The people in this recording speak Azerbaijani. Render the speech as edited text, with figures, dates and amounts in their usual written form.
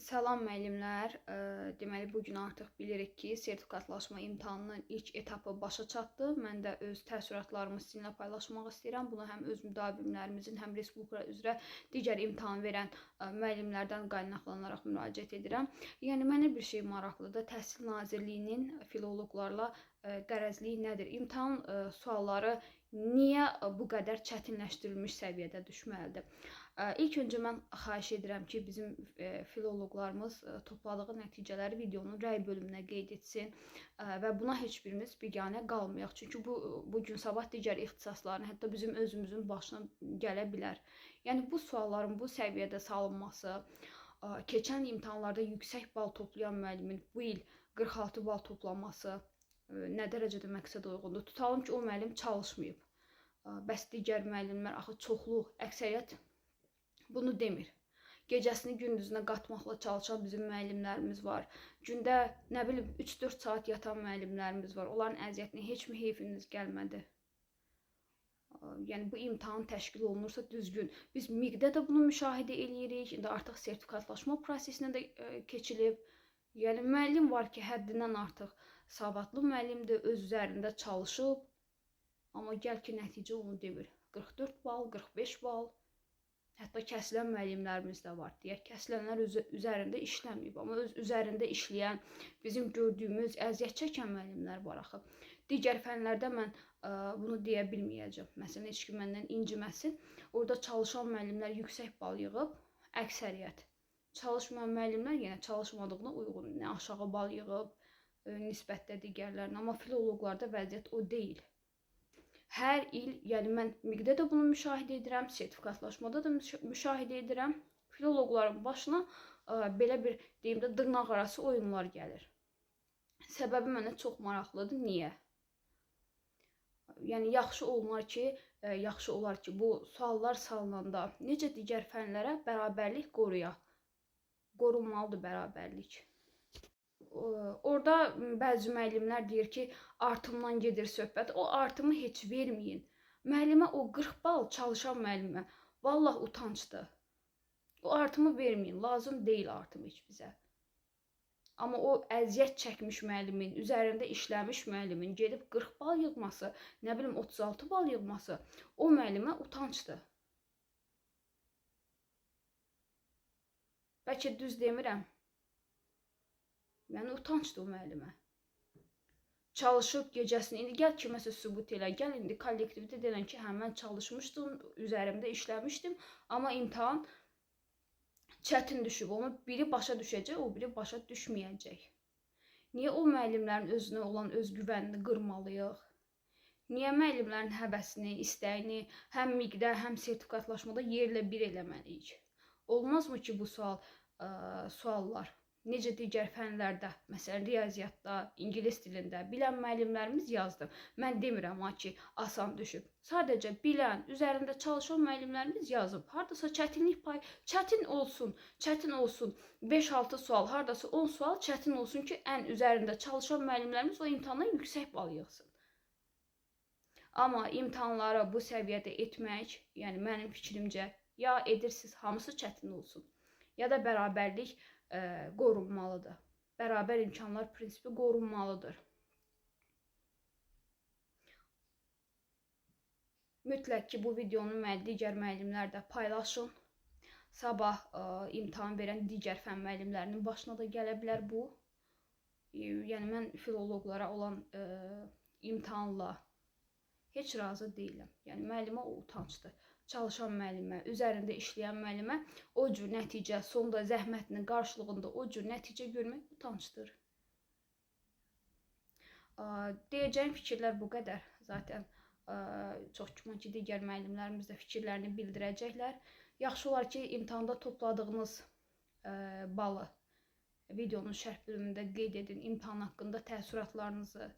Salam müəllimlər. Deməli bugün artıq bilirik ki, sertifikatlaşma imtahanının ilk etapı başa çatdı. Mən də öz təəssüratlarımı sizinlə paylaşmaq istəyirəm. Bunu həm öz müdavimlərimizin, həm respublika üzrə digər imtahan verən müəllimlərdən qaynaqlanaraq müraciət edirəm. Yəni mənə bir şey maraqlıdır. Təhsil Nazirliyinin filoloqlarla qərəzliyi nədir? İmtahan sualları niyə bu qədər çətinləşdirilmiş səviyyədə düşməlidir? İlk öncə mən xahiş edirəm ki, bizim filoloqlarımız topladığı nəticələri videonun rəy bölümünə qeyd etsin və buna heç birimiz biganə qalmayaq. Çünki bu gün sabah digər ixtisasların, hətta bizim özümüzün başına gələ bilər. Yəni bu sualların bu səviyyədə salınması, keçən imtahanlarda yüksək bal toplayan müəllimin bu il 46 bal toplaması nə dərəcədə məqsəd uyğundur? Tutalım ki, o müəllim çalışmayıb. Bəs digər müəllimlər, axı çoxluq, əksəriyyət bunu demir. Gecəsini gündüzünə qatmaqla çalışan bizim müəllimlərimiz var. Gündə, nə bilim, 3-4 saat yatan müəllimlərimiz var. Onların əziyyətinə heç mi heyfiniz gəlmədi? Yəni, bu imtahan təşkil olunursa düzgün. Biz MİQ-də də bunu müşahidə edirik. İndi artıq sertifikatlaşma prosesinə də keçilib. Yəni, müəllim var ki, həddindən artıq savadlı müəllimdir, öz üzərində çalışıb. Amma gəl ki, nəticə onu demir. 44 bal, 45 bal. Hətta kəsilən müəllimlərimiz də var. Deyək, kəsilənlər üzərində işləməyib. Amma öz üzərində işləyən, bizim gördüyümüz, əziyyət çəkən müəllimlər var axı. Digər fənlərdə mən bunu deyə bilməyəcəm. Məsələn, heç kim məndən inciməsin. Orada çalışan müəllimlər yüksək bal yığıb, əksəriyyət. Çalışmayan müəllimlər yenə çalışmadığına uyğun, nə aşağı bal yığıb, nisbətdə digərlərinə. Amma filoloqlarda vəziyyət o deyil. Hər il, yəni mən MİQ-də də bunu müşahidə edirəm, sertifikatlaşmada da müşahidə edirəm. Filoloqların başına belə bir, deyim də, dırnaq arası oyunlar gəlir. Səbəbi mənə çox maraqlıdır. Niyə? Yəni, yaxşı olar ki, bu suallar salınanda necə digər fənlərə bərabərlik qoruyaq? Qorunmalıdır bərabərlik. Orada bəzi müəllimlər deyir ki, artımdan gedir söhbət. O artımı heç verməyin. Müəllimə o 40 bal çalışan müəllimə vallah utancdır. O artımı verməyin. Lazım deyil artım heç bizə. Amma o əziyyət çəkmiş müəllimin, üzərində işləmiş müəllimin gedib 40 bal yığması, nə bilim 36 bal yığması o müəllimə utancdır. Bəlkə düz demirəm. Yəni, utancdır o müəllimə. Çalışıb gecəsini, indi gəl kiməsə sübut elə, gəl indi kollektivdə denən ki, hə, mən çalışmışdım, üzərimdə işləmişdim, amma imtahan çətin düşüb. Onu biri başa düşəcək, o biri başa düşməyəcək. Niyə o müəllimlərin özünə olan özgüvənini qırmalıyıq? Niyə müəllimlərin həvəsini, istəyini həm MİQ-də, həm sertifikatlaşmada yerlə bir eləməliyik? Olmazmı ki, bu suallar necə digər fənlərdə, məsələn, riyaziyyatda, ingilis dilində bilən müəllimlərimiz yazdı. Mən demirəm ki, asan düşüb. Sadəcə bilən, üzərində çalışan müəllimlərimiz yazıb. Hardasa çətinlik payı, çətin olsun. 5-6 sual, hardasa 10 sual çətin olsun ki, ən üzərində çalışan müəllimlərimiz o imtahana yüksək bal yığsın. Amma imtahanları bu səviyyədə etmək, yəni mənim fikrimcə, ya edirsiniz, hamısı çətin olsun, ya da bərabərlik qorunmalıdır. Bərabər imkanlar prinsipi qorunmalıdır. Mütləq ki, bu videonu digər müəllimlər də paylaşın. Sabah imtahan verən digər fən müəllimlərinin başına da gələ bilər bu. Yəni, mən filoloqlara olan imtahanla heç razı deyiləm. Yəni, müəllimə o utancdır. Çalışan müəllimə, üzərində işləyən müəllimə o cür nəticə, sonda zəhmətinin qarşılığında o cür nəticə görmək utancdır. Deyəcəyim fikirlər bu qədər. Zaten çox güman ki, digər müəllimlərimiz də fikirlərini bildirəcəklər. Yaxşı olar ki, imtahanda topladığınız balı videonun şərh bölümündə qeyd edin. İmtahan haqqında təəssüratlarınızı